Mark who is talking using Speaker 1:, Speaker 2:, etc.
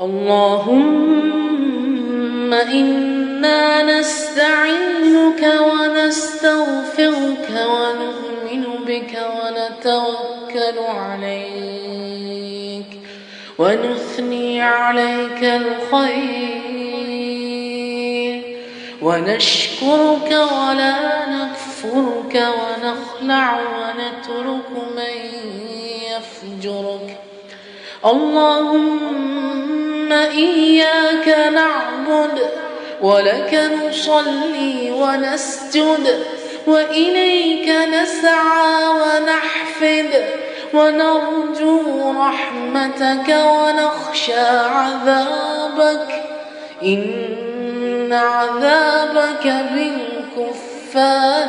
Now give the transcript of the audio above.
Speaker 1: اللهم إنا نستعينك ونستغفرك ونؤمن بك ونتوكل عليك ونثني عليك الخير ونشكرك ولا نكفرك ونخلع ونترك من يفجرك. اللهم إياك نعبد ولك نصلي ونسجد وإليك نسعى ونحفد ونرجو رحمتك ونخشى عذابك إن عذابك بالكفار